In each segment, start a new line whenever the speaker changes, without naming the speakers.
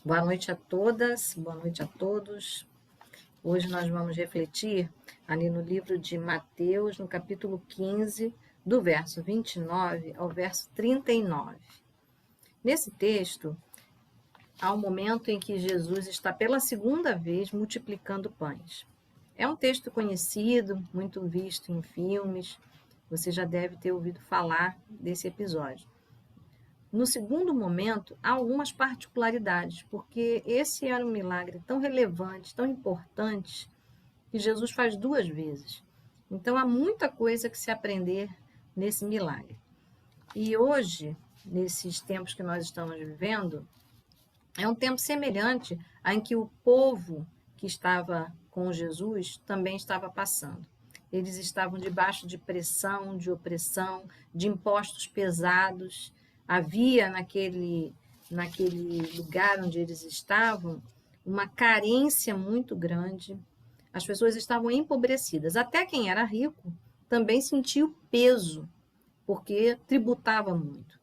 Boa noite a todas, boa noite a todos. Hoje nós vamos refletir ali no livro de Mateus, no capítulo 15, do verso 29 ao verso 39. Nesse texto, há um momento em que Jesus está pela segunda vez multiplicando pães. É um texto conhecido, muito visto em filmes, você já deve ter ouvido falar desse episódio. No segundo momento, há algumas particularidades, porque esse era um milagre tão relevante, tão importante, que Jesus faz duas vezes. Então, há muita coisa que se aprender nesse milagre. E hoje, nesses tempos que nós estamos vivendo, é um tempo semelhante a em que o povo que estava com Jesus também estava passando. Eles estavam debaixo de pressão, de opressão, de impostos pesados. Havia naquele lugar onde eles estavam uma carência muito grande. As pessoas estavam empobrecidas. Até quem era rico também sentia o peso, porque tributava muito.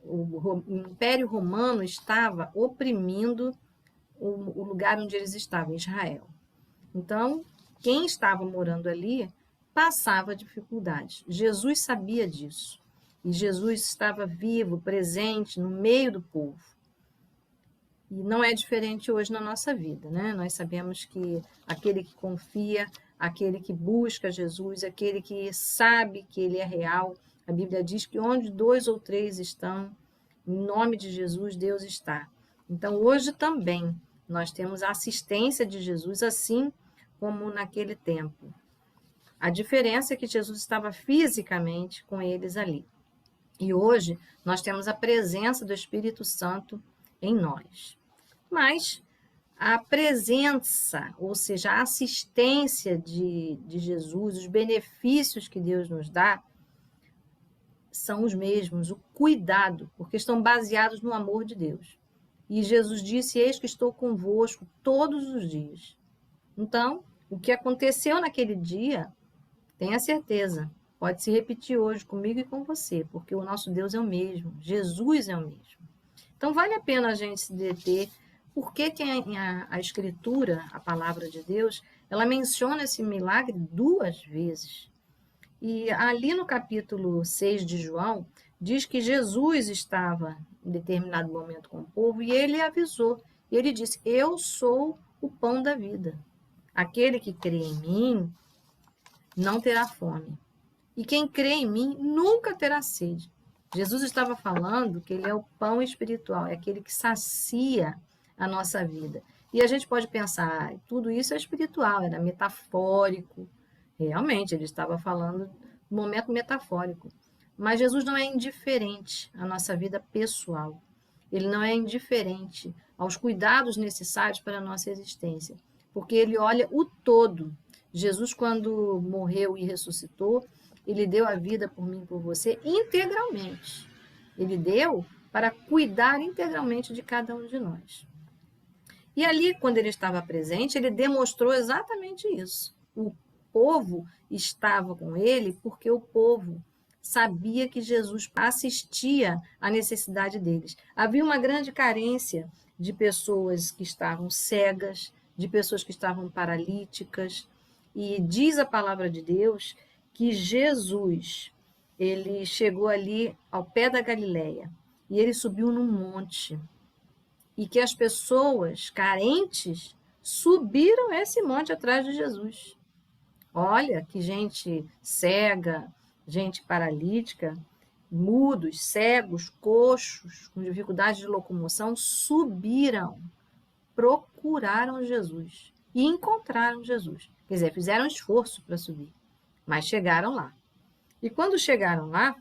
O Império Romano estava oprimindo o lugar onde eles estavam, Israel. Então, quem estava morando ali passava dificuldades. Jesus sabia disso. E Jesus estava vivo, presente, no meio do povo. E não é diferente hoje na nossa vida, né? Nós sabemos que aquele que confia, aquele que busca Jesus, aquele que sabe que ele é real, a Bíblia diz que onde 2 ou 3 estão, em nome de Jesus, Deus está. Então, hoje também, nós temos a assistência de Jesus, assim como naquele tempo. A diferença é que Jesus estava fisicamente com eles ali. E hoje nós temos a presença do Espírito Santo em nós. Mas a presença, ou seja, a assistência de Jesus, os benefícios que Deus nos dá, são os mesmos, o cuidado, porque estão baseados no amor de Deus. E Jesus disse: eis que estou convosco todos os dias. Então, o que aconteceu naquele dia, tenha certeza, pode se repetir hoje comigo e com você, porque o nosso Deus é o mesmo, Jesus é o mesmo. Então, vale a pena a gente se deter, porque a Escritura, a palavra de Deus, ela menciona esse milagre duas vezes. E ali no capítulo 6 de João, diz que Jesus estava em determinado momento com o povo e ele avisou. E ele disse: eu sou o pão da vida. Aquele que crê em mim não terá fome. E quem crê em mim nunca terá sede. Jesus estava falando que ele é o pão espiritual, é aquele que sacia a nossa vida. E a gente pode pensar, tudo isso é espiritual, era metafórico. Realmente, ele estava falando do momento metafórico. Mas Jesus não é indiferente à nossa vida pessoal. Ele não é indiferente aos cuidados necessários para a nossa existência, porque ele olha o todo. Jesus, quando morreu e ressuscitou, ele deu a vida por mim e por você integralmente. Ele deu para cuidar integralmente de cada um de nós. E ali, quando ele estava presente, ele demonstrou exatamente isso. O povo estava com ele porque o povo sabia que Jesus assistia à necessidade deles. Havia uma grande carência de pessoas que estavam cegas, de pessoas que estavam paralíticas. E diz a palavra de Deus que Jesus, ele chegou ali ao pé da Galileia e ele subiu num monte. E que as pessoas carentes subiram esse monte atrás de Jesus. Olha que gente cega, gente paralítica, mudos, cegos, coxos, com dificuldade de locomoção, subiram, procuraram Jesus e encontraram Jesus. Quer dizer, fizeram esforço para subir, mas chegaram lá. E quando chegaram lá,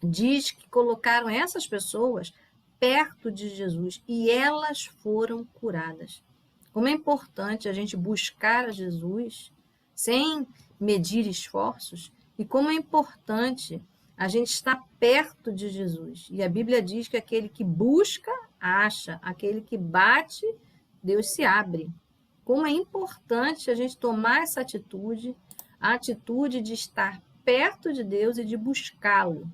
diz que colocaram essas pessoas perto de Jesus e elas foram curadas. Como é importante a gente buscar a Jesus sem medir esforços e como é importante a gente estar perto de Jesus. E a Bíblia diz que aquele que busca, acha, aquele que bate, Deus se abre. Como é importante a gente tomar essa atitude, a atitude de estar perto de Deus e de buscá-lo.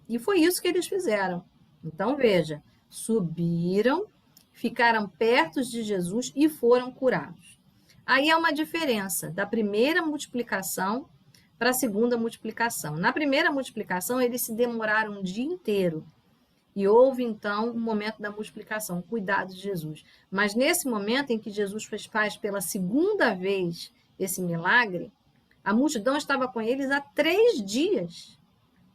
E foi isso que eles fizeram. Então, veja, subiram, ficaram perto de Jesus e foram curados. Aí há uma diferença da primeira multiplicação para a segunda multiplicação. Na primeira multiplicação, eles se demoraram um dia inteiro. E houve, então, um momento da multiplicação, o cuidado de Jesus. Mas nesse momento em que Jesus faz pela segunda vez esse milagre, a multidão estava com eles há 3 dias.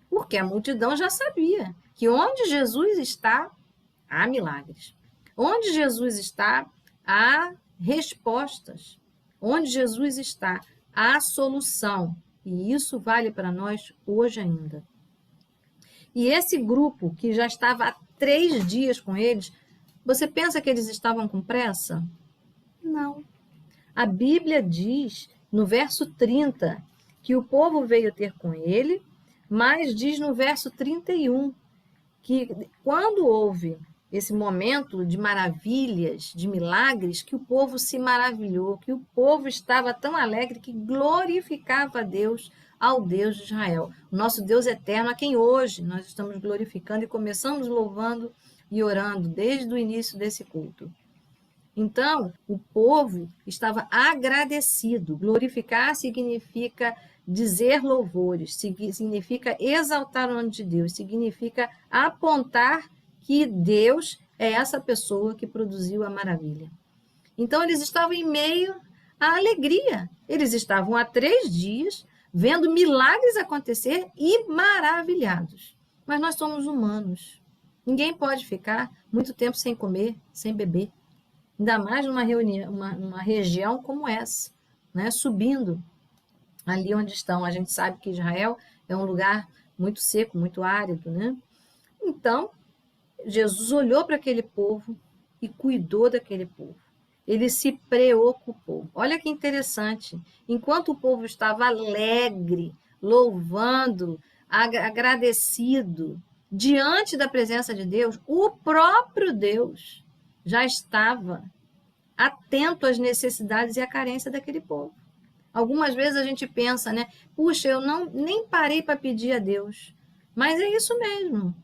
Porque a multidão já sabia que onde Jesus está, há milagres. Onde Jesus está, há respostas. Onde Jesus está, há solução. E isso vale para nós hoje ainda. E esse grupo que já estava há 3 dias com eles, você pensa que eles estavam com pressa? Não. A Bíblia diz, no verso 30, que o povo veio ter com ele, mas diz no verso 31, que quando houve esse momento de maravilhas, de milagres, que o povo se maravilhou, que o povo estava tão alegre que glorificava a Deus, ao Deus de Israel. O nosso Deus eterno, a quem hoje nós estamos glorificando e começamos louvando e orando desde o início desse culto. Então, o povo estava agradecido. Glorificar significa dizer louvores, significa exaltar o nome de Deus, significa apontar que Deus é essa pessoa que produziu a maravilha. Então, eles estavam em meio à alegria. Eles estavam há 3 dias vendo milagres acontecer e maravilhados. Mas nós somos humanos. Ninguém pode ficar muito tempo sem comer, sem beber. Ainda mais numa região como essa, né? Subindo ali onde estão. A gente sabe que Israel é um lugar muito seco, muito árido, né? Então, Jesus olhou para aquele povo e cuidou daquele povo. Ele se preocupou. Olha que interessante. Enquanto o povo estava alegre, louvando, agradecido, diante da presença de Deus, o próprio Deus já estava atento às necessidades e à carência daquele povo. Algumas vezes a gente pensa, né? Puxa, eu nem parei para pedir a Deus. Mas é isso mesmo.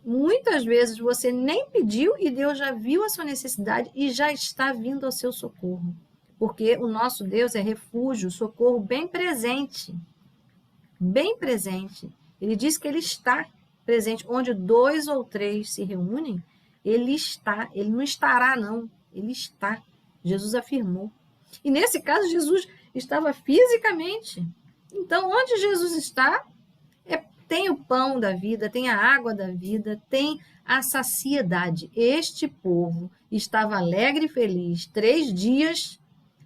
Muitas vezes você nem pediu e Deus já viu a sua necessidade e já está vindo ao seu socorro. Porque o nosso Deus é refúgio, socorro bem presente. Bem presente. Ele diz que ele está presente. Onde 2 ou 3 se reúnem, ele está. Ele não estará, não. Ele está. Jesus afirmou. E nesse caso, Jesus estava fisicamente. Então, onde Jesus está, tem o pão da vida, tem a água da vida, tem a saciedade. Este povo estava alegre e feliz 3 dias,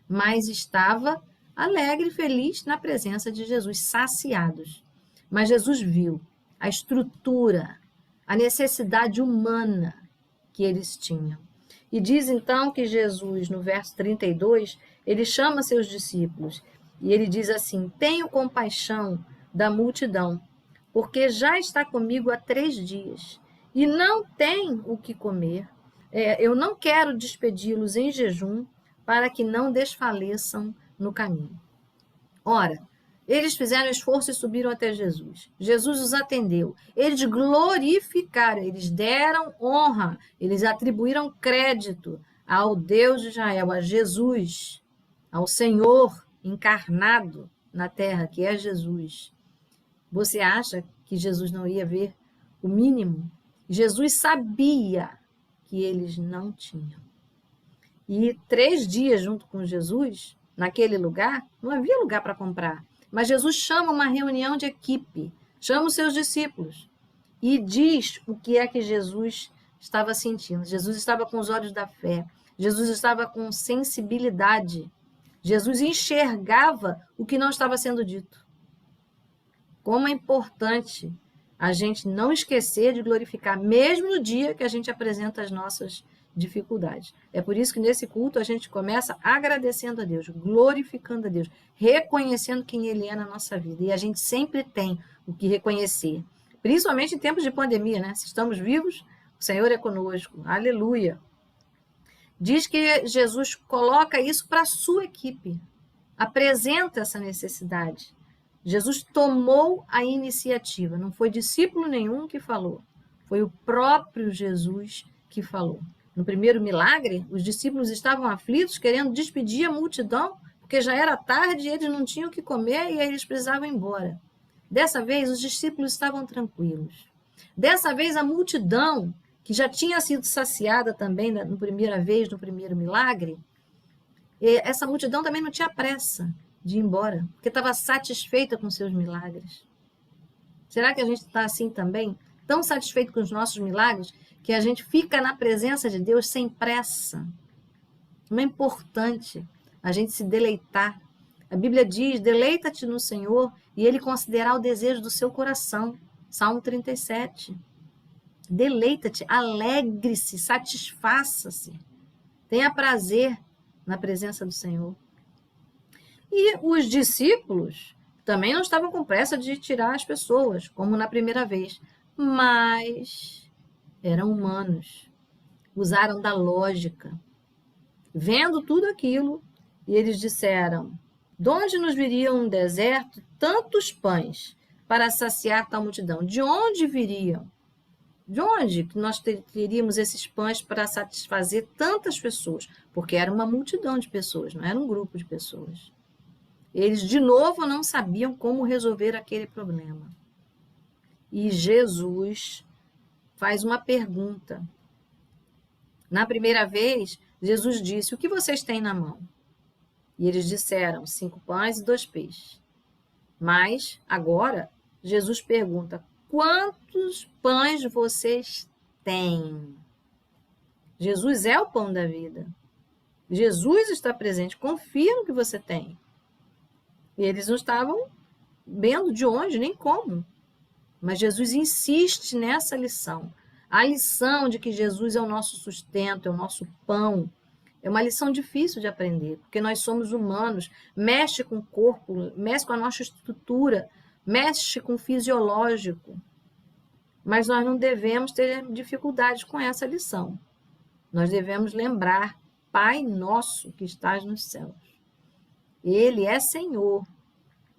mas estava alegre e feliz na presença de Jesus, saciados. Mas Jesus viu a estrutura, a necessidade humana que eles tinham. E diz então que Jesus, no verso 32, ele chama seus discípulos e ele diz assim: tenho compaixão da multidão, porque já está comigo há 3 dias e não tem o que comer. Eu não quero despedi-los em jejum para que não desfaleçam no caminho. Ora, eles fizeram esforço e subiram até Jesus. Jesus os atendeu. Eles glorificaram, eles deram honra, eles atribuíram crédito ao Deus de Israel, a Jesus, ao Senhor encarnado na terra, que é Jesus. Você acha que Jesus não ia ver o mínimo? Jesus sabia que eles não tinham. E 3 dias junto com Jesus, naquele lugar, não havia lugar para comprar. Mas Jesus chama uma reunião de equipe, chama os seus discípulos e diz o que é que Jesus estava sentindo. Jesus estava com os olhos da fé, Jesus estava com sensibilidade, Jesus enxergava o que não estava sendo dito. Como é importante a gente não esquecer de glorificar, mesmo no dia que a gente apresenta as nossas dificuldades. É por isso que nesse culto a gente começa agradecendo a Deus, glorificando a Deus, reconhecendo quem Ele é na nossa vida. E a gente sempre tem o que reconhecer, principalmente em tempos de pandemia, né? Se estamos vivos, o Senhor é conosco. Aleluia! Diz que Jesus coloca isso para a sua equipe, apresenta essa necessidade. Jesus tomou a iniciativa, não foi discípulo nenhum que falou, foi o próprio Jesus que falou. No primeiro milagre, os discípulos estavam aflitos, querendo despedir a multidão, porque já era tarde e eles não tinham o que comer e aí eles precisavam ir embora. Dessa vez, os discípulos estavam tranquilos. Dessa vez, a multidão, que já tinha sido saciada também na primeira vez, no primeiro milagre, essa multidão também não tinha pressa de ir embora, porque estava satisfeita com seus milagres. Será que a gente está assim também? Tão satisfeito com os nossos milagres, que a gente fica na presença de Deus sem pressa. Não é importante a gente se deleitar. A Bíblia diz, deleita-te no Senhor e Ele concederá o desejo do seu coração. Salmo 37. Deleita-te, alegre-se, satisfaça-se. Tenha prazer na presença do Senhor. E os discípulos também não estavam com pressa de tirar as pessoas, como na primeira vez, mas eram humanos, usaram da lógica. Vendo tudo aquilo, eles disseram, de onde nos viriam um deserto tantos pães para saciar tal multidão? De onde viriam? De onde que nós teríamos esses pães para satisfazer tantas pessoas? Porque era uma multidão de pessoas, não era um grupo de pessoas. Eles, de novo, não sabiam como resolver aquele problema. E Jesus faz uma pergunta. Na primeira vez, Jesus disse, o que vocês têm na mão? E eles disseram, 5 pães e 2 peixes. Mas, agora, Jesus pergunta, quantos pães vocês têm? Jesus é o pão da vida. Jesus está presente, confia no que você tem. E eles não estavam vendo de onde, nem como. Mas Jesus insiste nessa lição. A lição de que Jesus é o nosso sustento, é o nosso pão. É uma lição difícil de aprender, porque nós somos humanos, mexe com o corpo, mexe com a nossa estrutura, mexe com o fisiológico. Mas nós não devemos ter dificuldades com essa lição. Nós devemos lembrar, Pai nosso que estás nos céus. Ele é Senhor,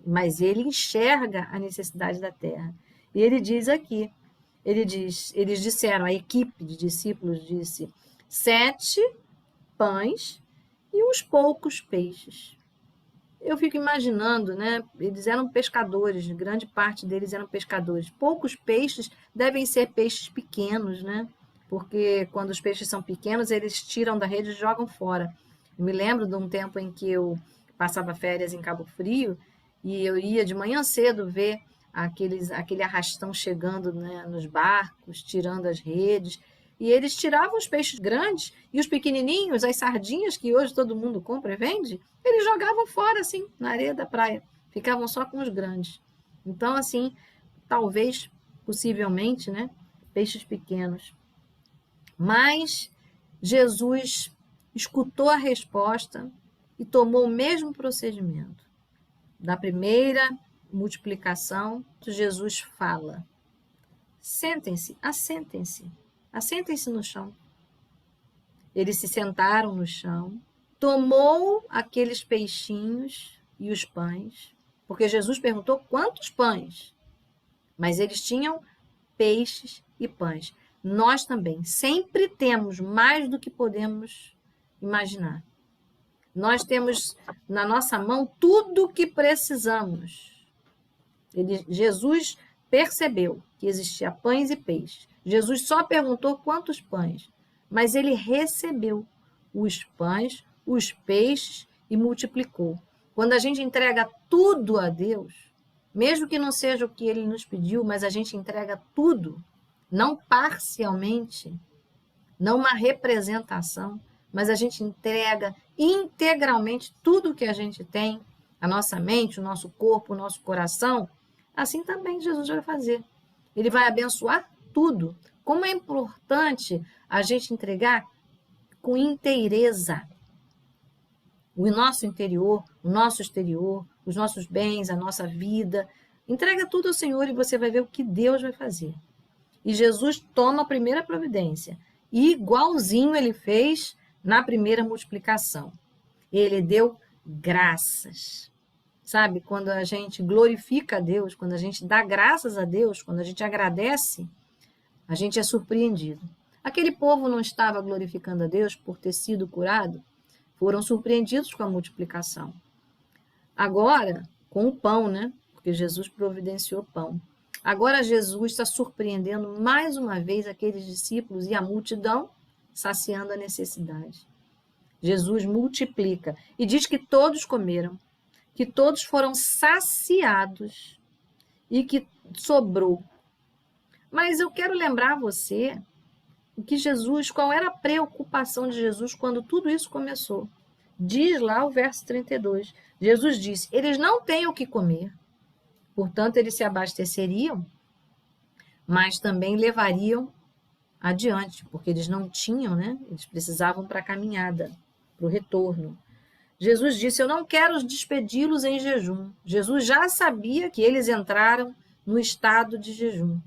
mas Ele enxerga a necessidade da terra. E Ele diz aqui, eles disseram, a equipe de discípulos disse, 7 pães e uns poucos peixes. Eu fico imaginando, né? Eles eram pescadores, grande parte deles eram pescadores. Poucos peixes devem ser peixes pequenos, né? Porque quando os peixes são pequenos, eles tiram da rede e jogam fora. Eu me lembro de um tempo em que eu passava férias em Cabo Frio e eu ia de manhã cedo ver aquele arrastão chegando, né, nos barcos, tirando as redes. E eles tiravam os peixes grandes e os pequenininhos, as sardinhas que hoje todo mundo compra e vende, eles jogavam fora, assim, na areia da praia. Ficavam só com os grandes. Então, assim, talvez, possivelmente, né, peixes pequenos. Mas Jesus escutou a resposta e tomou o mesmo procedimento. Da primeira multiplicação, Jesus fala, sentem-se, assentem-se. Assentem-se no chão. Eles se sentaram no chão, tomou aqueles peixinhos e os pães, porque Jesus perguntou quantos pães, mas eles tinham peixes e pães. Nós também sempre temos mais do que podemos imaginar. Nós temos na nossa mão tudo o que precisamos. Jesus percebeu que existia pães e peixes. Jesus só perguntou quantos pães, mas ele recebeu os pães, os peixes e multiplicou. Quando a gente entrega tudo a Deus, mesmo que não seja o que ele nos pediu, mas a gente entrega tudo, não parcialmente, não uma representação, mas a gente entrega integralmente tudo o que a gente tem, a nossa mente, o nosso corpo, o nosso coração, assim também Jesus vai fazer. Ele vai abençoar tudo. Como é importante a gente entregar com inteireza o nosso interior, o nosso exterior, os nossos bens, a nossa vida. Entrega tudo ao Senhor e você vai ver o que Deus vai fazer. E Jesus toma a primeira providência. E igualzinho ele fez na primeira multiplicação. Ele deu graças. Sabe, quando a gente glorifica a Deus, quando a gente dá graças a Deus, quando a gente agradece, a gente é surpreendido. Aquele povo não estava glorificando a Deus por ter sido curado? Foram surpreendidos com a multiplicação. Agora, com o pão, né? Porque Jesus providenciou pão. Agora Jesus está surpreendendo mais uma vez aqueles discípulos e a multidão, saciando a necessidade. Jesus multiplica e diz que todos comeram, que todos foram saciados e que sobrou. Mas eu quero lembrar você qual era a preocupação de Jesus quando tudo isso começou. Diz lá o verso 32. Jesus disse: eles não têm o que comer, portanto eles se abasteceriam, mas também levariam adiante, porque eles não tinham, né? Eles precisavam para a caminhada, para o retorno. Jesus disse: eu não quero despedi-los em jejum. Jesus já sabia que eles entraram no estado de jejum.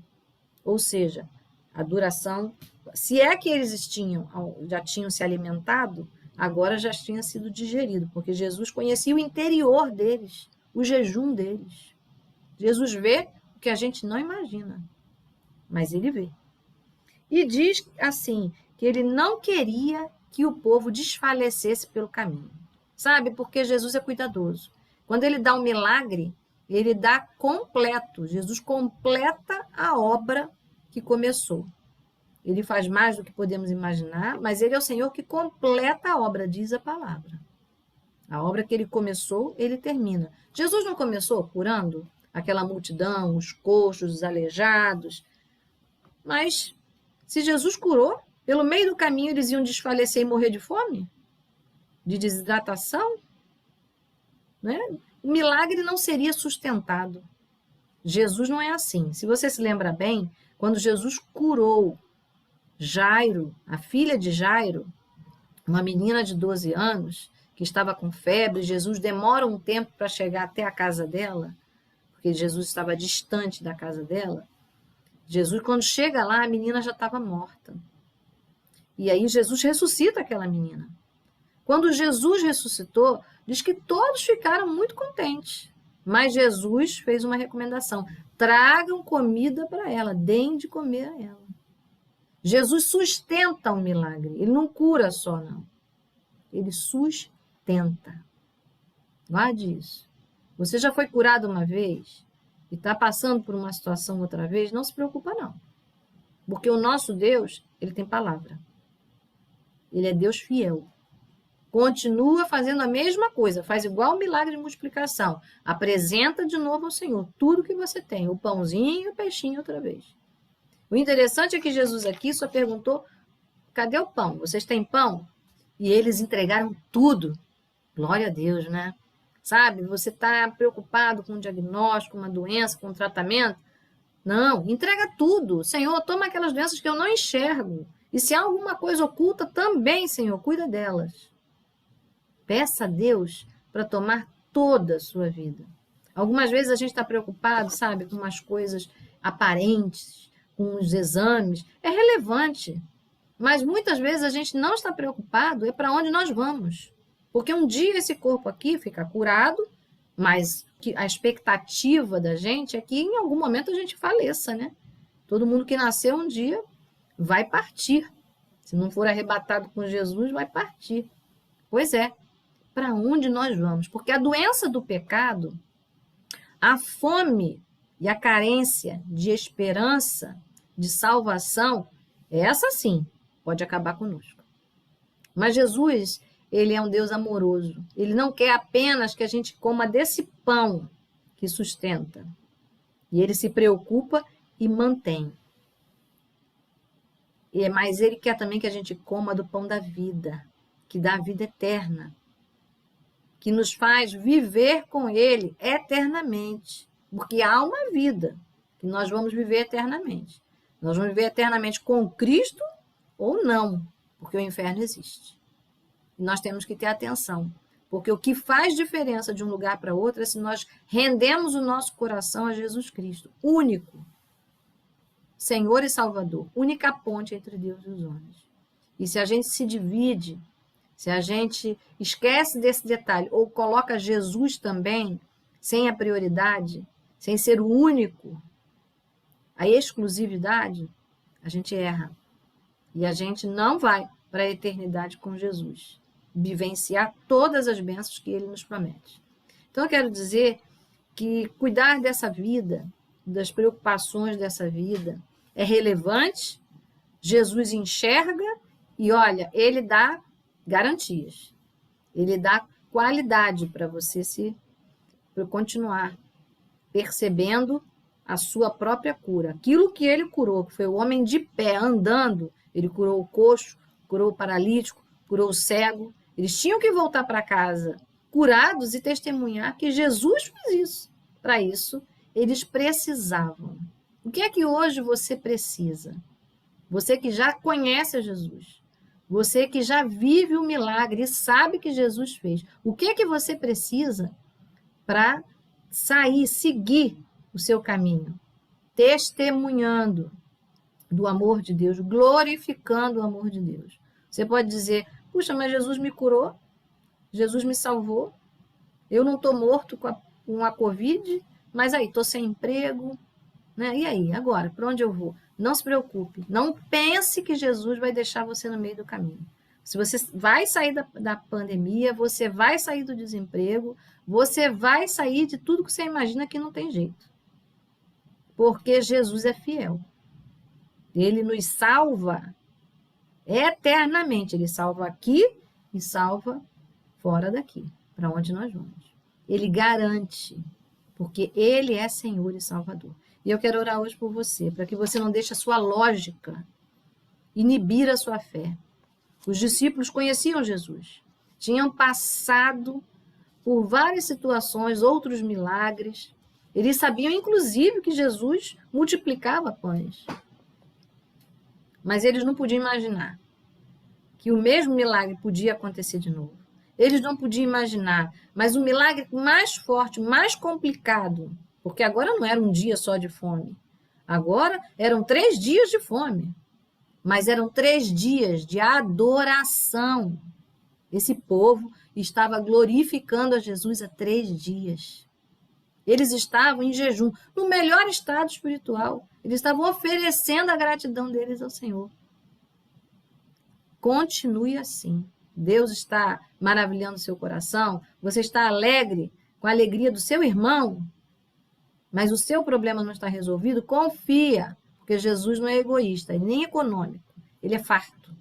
Ou seja, a duração, se é que eles já tinham se alimentado, agora já tinha sido digerido, porque Jesus conhecia o interior deles, o jejum deles. Jesus vê o que a gente não imagina, mas ele vê. E diz assim, que ele não queria que o povo desfalecesse pelo caminho. Sabe? Porque Jesus é cuidadoso. Quando ele dá um milagre, ele dá completo. Jesus completa a obra que começou. Ele faz mais do que podemos imaginar, mas ele é o Senhor que completa a obra, diz a palavra. A obra que ele começou, ele termina. Jesus não começou curando aquela multidão, os coxos, os aleijados, mas se Jesus curou, pelo meio do caminho eles iam desfalecer e morrer de fome? De desidratação? Né? O milagre não seria sustentado. Jesus não é assim. Se você se lembra bem, quando Jesus curou Jairo, a filha de Jairo, uma menina de 12 anos, que estava com febre, Jesus demora um tempo para chegar até a casa dela, porque Jesus estava distante da casa dela. Jesus, quando chega lá, a menina já estava morta. E aí Jesus ressuscita aquela menina. Quando Jesus ressuscitou, diz que todos ficaram muito contentes. Mas Jesus fez uma recomendação: tragam comida para ela, deem de comer a ela. Jesus sustenta o milagre, ele não cura só, não. Ele sustenta. Guarde isso. Você já foi curado uma vez e está passando por uma situação outra vez, não se preocupa, não. Porque o nosso Deus, ele tem palavra. Ele é Deus fiel. Continua fazendo a mesma coisa, faz igual o milagre de multiplicação. Apresenta de novo ao Senhor tudo que você tem, o pãozinho e o peixinho outra vez. O interessante é que Jesus aqui só perguntou: cadê o pão? Vocês têm pão? E eles entregaram tudo. Glória a Deus, né? Sabe, você está preocupado com um diagnóstico, uma doença, com um tratamento? Não, entrega tudo. Senhor, toma aquelas doenças que eu não enxergo. E se há alguma coisa oculta, também, Senhor, cuida delas. Peça a Deus para tomar toda a sua vida. Algumas vezes a gente está preocupado, sabe, com umas coisas aparentes, com os exames. É relevante. Mas muitas vezes a gente não está preocupado é para onde nós vamos. Porque um dia esse corpo aqui fica curado, mas a expectativa da gente é que em algum momento a gente faleça, né? Todo mundo que nasceu um dia vai partir. Se não for arrebatado com Jesus, vai partir. Pois é, para onde nós vamos? Porque a doença do pecado, a fome e a carência de esperança, de salvação, essa sim pode acabar conosco. Mas Jesus, ele é um Deus amoroso. Ele não quer apenas que a gente coma desse pão que sustenta. E ele se preocupa e mantém. Mas ele quer também que a gente coma do pão da vida, que dá a vida eterna, que nos faz viver com ele eternamente. Porque há uma vida que nós vamos viver eternamente. Nós vamos viver eternamente com Cristo ou não, porque o inferno existe. E nós temos que ter atenção, porque o que faz diferença de um lugar para outro é se nós rendemos o nosso coração a Jesus Cristo, único, Senhor e Salvador, única ponte entre Deus e os homens. E se a gente se divide, se a gente esquece desse detalhe ou coloca Jesus também sem a prioridade, sem ser o único, a exclusividade, a gente erra. E a gente não vai para a eternidade com Jesus, vivenciar todas as bênçãos que ele nos promete. Então, eu quero dizer que cuidar dessa vida, das preocupações dessa vida, é relevante. Jesus enxerga e, olha, ele dá garantias. Ele dá qualidade para você para continuar percebendo a sua própria cura. Aquilo que ele curou, que foi o homem de pé, andando, ele curou o coxo, curou o paralítico, curou o cego. Eles tinham que voltar para casa curados e testemunhar que Jesus fez isso. Para isso, eles precisavam. O que é que hoje você precisa? Você que já conhece a Jesus, você que já vive o milagre e sabe que Jesus fez. O que é que você precisa para sair, seguir o seu caminho? Testemunhando do amor de Deus, glorificando o amor de Deus. Você pode dizer, puxa, mas Jesus me curou, Jesus me salvou, eu não estou morto com a Covid, mas aí, estou sem emprego, né? E aí, agora, para onde eu vou? Não se preocupe, não pense que Jesus vai deixar você no meio do caminho. Se você vai sair da pandemia, você vai sair do desemprego, você vai sair de tudo que você imagina que não tem jeito. Porque Jesus é fiel. Ele nos salva eternamente. Ele salva aqui e salva fora daqui, para onde nós vamos. Ele garante, porque ele é Senhor e Salvador. E eu quero orar hoje por você, para que você não deixe a sua lógica inibir a sua fé. Os discípulos conheciam Jesus, tinham passado por várias situações, outros milagres. Eles sabiam, inclusive, que Jesus multiplicava pães. Mas eles não podiam imaginar que o mesmo milagre podia acontecer de novo. Eles não podiam imaginar, mas um milagre mais forte, mais complicado, porque agora não era um dia só de fome. Agora eram 3 dias de fome, mas eram 3 dias de adoração. Esse povo estava glorificando a Jesus há 3 dias. Eles estavam em jejum, no melhor estado espiritual. Eles estavam oferecendo a gratidão deles ao Senhor. Continue assim. Deus está maravilhando seu coração. Você está alegre com a alegria do seu irmão, mas o seu problema não está resolvido. Confia, porque Jesus não é egoísta e nem econômico. Ele é farto.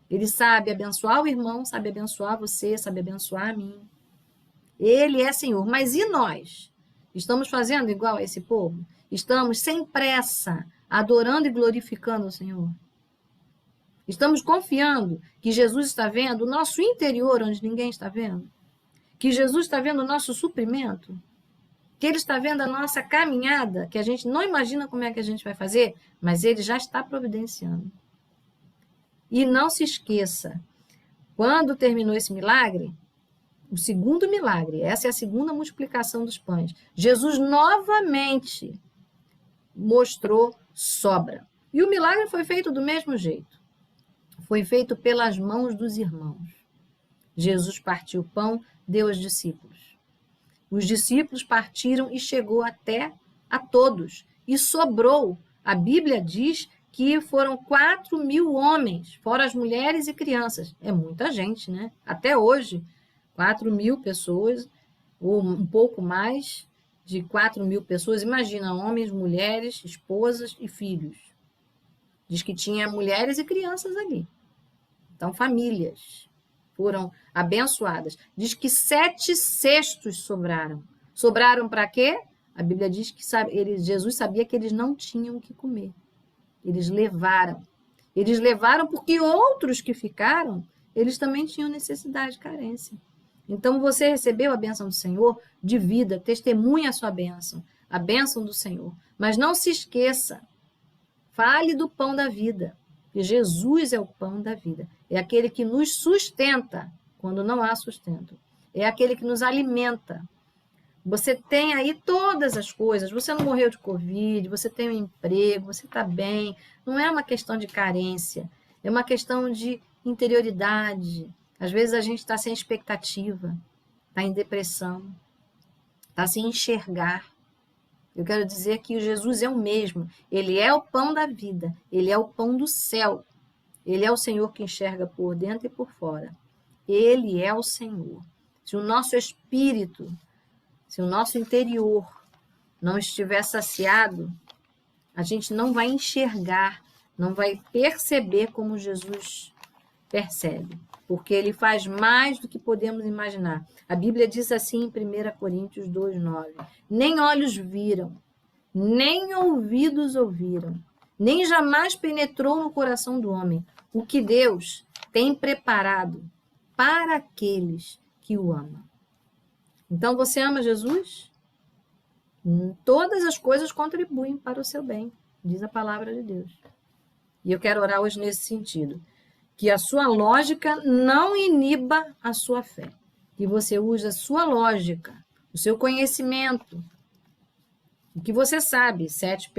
Ele sabe abençoar o irmão, sabe abençoar você, sabe abençoar a mim. Ele é Senhor. Mas e nós? Estamos fazendo igual a esse povo? Estamos sem pressa, adorando e glorificando o Senhor? Estamos confiando que Jesus está vendo o nosso interior, onde ninguém está vendo? Que Jesus está vendo o nosso suprimento? Que Ele está vendo a nossa caminhada, que a gente não imagina como é que a gente vai fazer, mas Ele já está providenciando. E não se esqueça, quando terminou esse milagre, o segundo milagre, essa é a segunda multiplicação dos pães, Jesus novamente mostrou sobra. E o milagre foi feito do mesmo jeito. Foi feito pelas mãos dos irmãos. Jesus partiu o pão, deu aos discípulos. Os discípulos partiram e chegou até a todos. E sobrou. A Bíblia diz que foram 4.000 homens, fora as mulheres e crianças. É muita gente, né? Até hoje, 4.000 pessoas, ou um pouco mais de 4.000 pessoas. Imagina, homens, mulheres, esposas e filhos. Diz que tinha mulheres e crianças ali. Então, famílias foram abençoadas. Diz que 7 cestos sobraram. Sobraram para quê? A Bíblia diz que Jesus sabia que eles não tinham o que comer. Eles levaram. Eles levaram porque outros que ficaram, eles também tinham necessidade, carência. Então, você recebeu a bênção do Senhor de vida, testemunha a sua bênção, a bênção do Senhor. Mas não se esqueça, fale do pão da vida. Porque Jesus é o pão da vida. É aquele que nos sustenta quando não há sustento. É aquele que nos alimenta. Você tem aí todas as coisas. Você não morreu de Covid, você tem um emprego, você está bem. Não é uma questão de carência. É uma questão de interioridade. Às vezes a gente está sem expectativa, está em depressão, está sem enxergar. Eu quero dizer que Jesus é o mesmo. Ele é o pão da vida. Ele é o pão do céu. Ele é o Senhor que enxerga por dentro e por fora. Ele é o Senhor. Se o nosso espírito, se o nosso interior não estiver saciado, a gente não vai enxergar, não vai perceber como Jesus percebe, porque ele faz mais do que podemos imaginar. A Bíblia diz assim em 1 Coríntios 2:9: nem olhos viram, nem ouvidos ouviram, nem jamais penetrou no coração do homem o que Deus tem preparado para aqueles que o amam. Então, você ama Jesus? Todas as coisas contribuem para o seu bem, diz a palavra de Deus. E eu quero orar hoje nesse sentido. Que a sua lógica não iniba a sua fé. Que você use a sua lógica, o seu conhecimento, o que você sabe, 7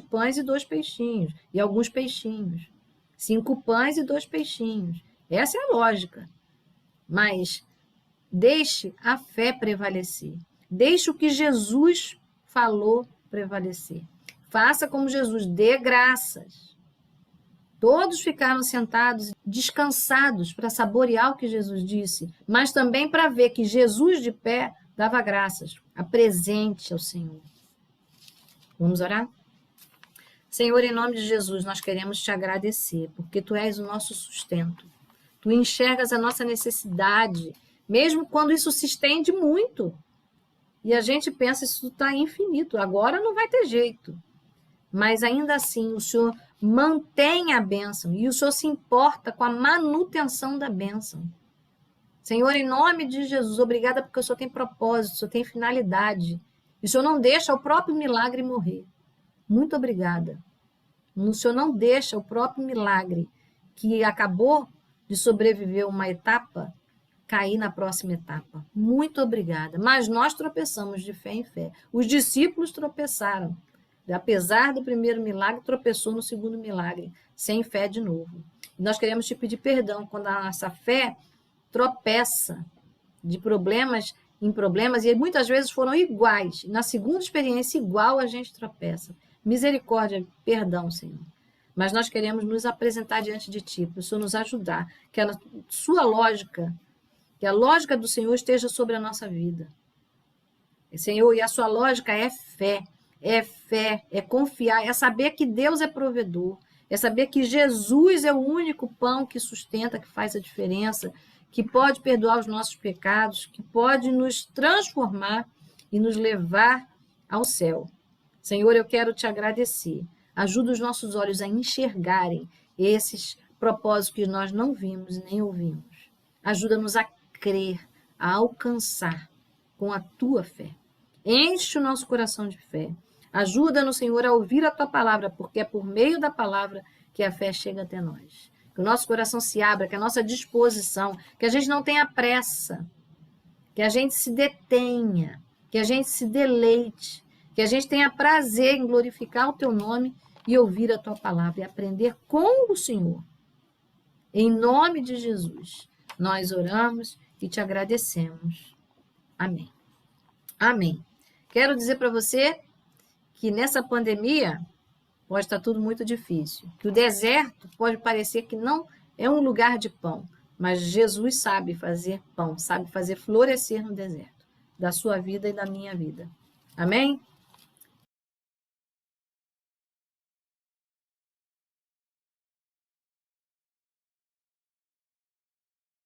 pães e 2 peixinhos, e alguns peixinhos. 5 pães e 2 peixinhos. Essa é a lógica. Mas deixe a fé prevalecer. Deixe o que Jesus falou prevalecer. Faça como Jesus, dê graças. Todos ficaram sentados, descansados, para saborear o que Jesus disse, mas também para ver que Jesus de pé dava graças. Apresente ao Senhor. Vamos orar? Senhor, em nome de Jesus, nós queremos te agradecer, porque tu és o nosso sustento. Tu enxergas a nossa necessidade, mesmo quando isso se estende muito. E a gente pensa, isso está infinito, agora não vai ter jeito. Mas ainda assim, o Senhor mantém a bênção e o Senhor se importa com a manutenção da bênção. Senhor, em nome de Jesus, obrigada porque o Senhor tem propósito, o Senhor tem finalidade. E o Senhor não deixa o próprio milagre morrer. Muito obrigada. O Senhor não deixa o próprio milagre que acabou de sobreviver uma etapa cair na próxima etapa. Muito obrigada. Mas nós tropeçamos de fé em fé. Os discípulos tropeçaram. Apesar do primeiro milagre, tropeçou no segundo milagre, sem fé de novo. E nós queremos te pedir perdão quando a nossa fé tropeça de problemas em problemas, e muitas vezes foram iguais. Na segunda experiência, igual, a gente tropeça. Misericórdia, perdão, Senhor. Mas nós queremos nos apresentar diante de Ti, para o Senhor nos ajudar, que a sua lógica, que a lógica do Senhor esteja sobre a nossa vida. Senhor, e a sua lógica é fé, é confiar, é saber que Deus é provedor, é saber que Jesus é o único pão que sustenta, que faz a diferença, que pode perdoar os nossos pecados, que pode nos transformar e nos levar ao céu. Senhor, eu quero te agradecer. Ajuda os nossos olhos a enxergarem esses propósitos que nós não vimos nem ouvimos. Ajuda-nos a crer, a alcançar com a tua fé. Enche o nosso coração de fé. Ajuda-nos, Senhor, a ouvir a tua palavra, porque é por meio da palavra que a fé chega até nós. Que o nosso coração se abra, que a nossa disposição, que a gente não tenha pressa, que a gente se detenha, que a gente se deleite, que a gente tenha prazer em glorificar o teu nome e ouvir a tua palavra e aprender com o Senhor. Em nome de Jesus, nós oramos e te agradecemos. Amém. Amém. Quero dizer para você que nessa pandemia pode estar tudo muito difícil, que o deserto pode parecer que não é um lugar de pão, mas Jesus sabe fazer pão, sabe fazer florescer no deserto, da sua vida e da minha vida. Amém?